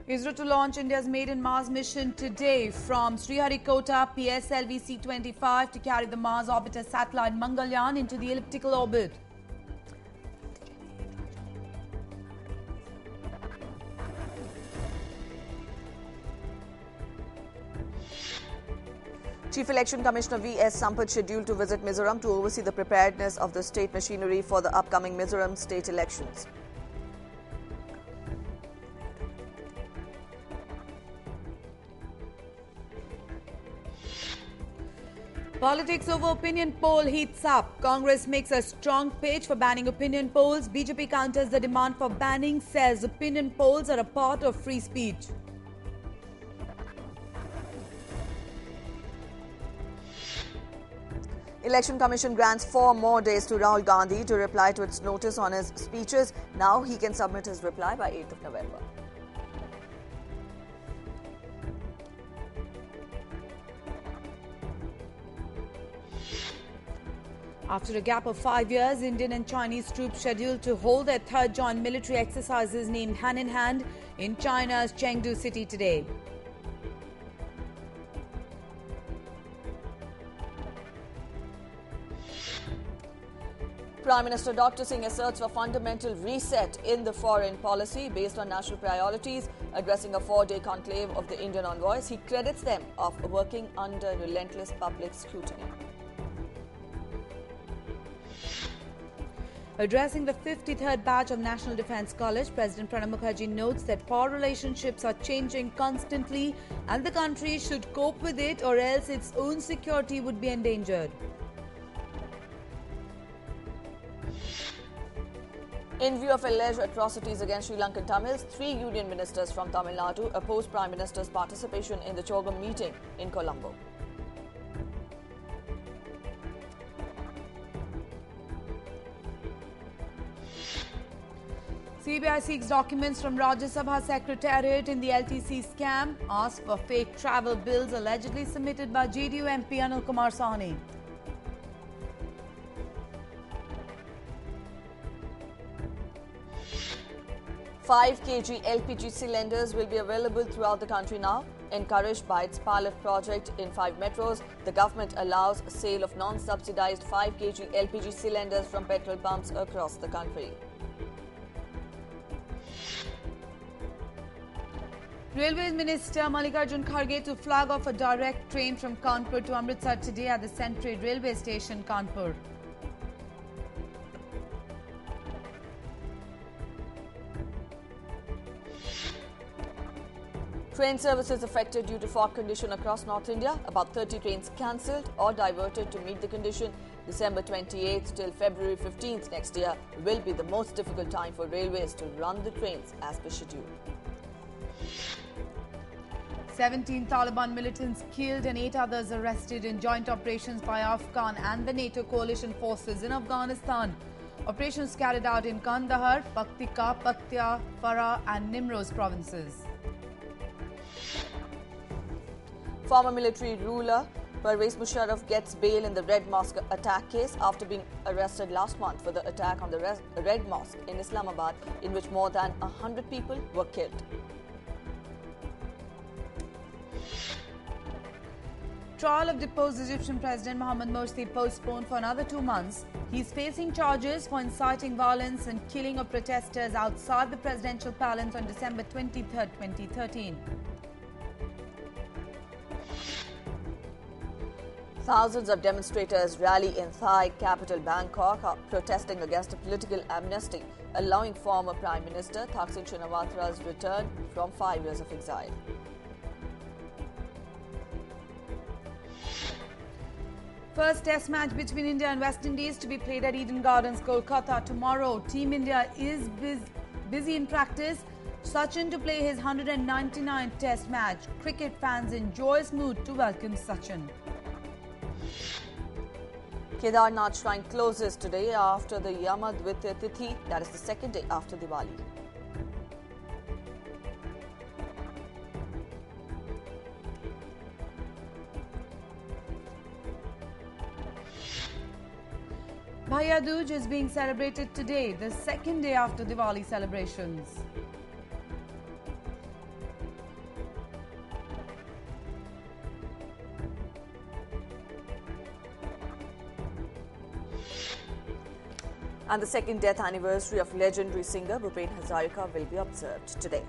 ISRO to launch India's maiden Mars mission today from Sriharikota PSLV C-25 to carry the Mars orbiter satellite Mangalyaan into the elliptical orbit. Chief Election Commissioner V.S. Sampath scheduled to visit Mizoram to oversee the preparedness of the state machinery for the upcoming Mizoram state elections. Politics over opinion poll heats up. Congress makes a strong pitch for banning opinion polls. BJP counters the demand for banning, says opinion polls are a part of free speech. Election Commission grants 4 more days to Rahul Gandhi to reply to its notice on his speeches. Now he can submit his reply by 8th of November. After a gap of 5 years, Indian and Chinese troops scheduled to hold their third joint military exercises named Hand in Hand in China's Chengdu city today. Prime Minister Dr. Singh asserts a fundamental reset in the foreign policy based on national priorities. Addressing a 4-day conclave of the Indian envoys, he credits them of working under relentless public scrutiny. Addressing the 53rd batch of National Defence College, President Pranab Mukherjee notes that power relationships are changing constantly and the country should cope with it or else its own security would be endangered. In view of alleged atrocities against Sri Lankan Tamils, 3 union ministers from Tamil Nadu opposed Prime Minister's participation in the Chogam meeting in Colombo. CBI seeks documents from Rajya Sabha Secretariat in the LTC scam, asks for fake travel bills allegedly submitted by JDU MP Anil Kumar Sahni. Five kg LPG cylinders will be available throughout the country now. Encouraged by its pilot project in 5 metros, the government allows sale of non-subsidized 5 kg LPG cylinders from petrol pumps across the country. Railways Minister Mallikarjun Kharge to flag off a direct train from Kanpur to Amritsar today at the Central Railway Station, Kanpur. Train services affected due to fog condition across North India. About 30 trains cancelled or diverted to meet the condition. December 28th till February 15th next year will be the most difficult time for railways to run the trains as per schedule. 17 Taliban militants killed and 8 others arrested in joint operations by Afghan and the NATO coalition forces in Afghanistan. Operations carried out in Kandahar, Paktika, Paktia, Farah and Nimroz provinces. Former military ruler Pervez Musharraf gets bail in the Red Mosque attack case after being arrested last month for the attack on the Red Mosque in Islamabad, in which more than 100 people were killed. Trial of deposed Egyptian President Mohamed Morsi postponed for another 2 months. He is facing charges for inciting violence and killing of protesters outside the presidential palace on December 23, 2013. Thousands of demonstrators rally in Thai capital Bangkok protesting against a political amnesty allowing former Prime Minister Thaksin Shinawatра's return from 5 years of exile. First test match between India and West Indies to be played at Eden Gardens, Kolkata tomorrow. Team India is busy in practice. Sachin to play his 199th test match. Cricket fans in joyous mood to welcome Sachin. Kedarnath Shrine closes today after the Yamadvitya Tithi, that is the second day after Diwali. Bhaiya Dooj is being celebrated today, the second day after Diwali celebrations. And the second death anniversary of legendary singer Bhupen Hazarika will be observed today.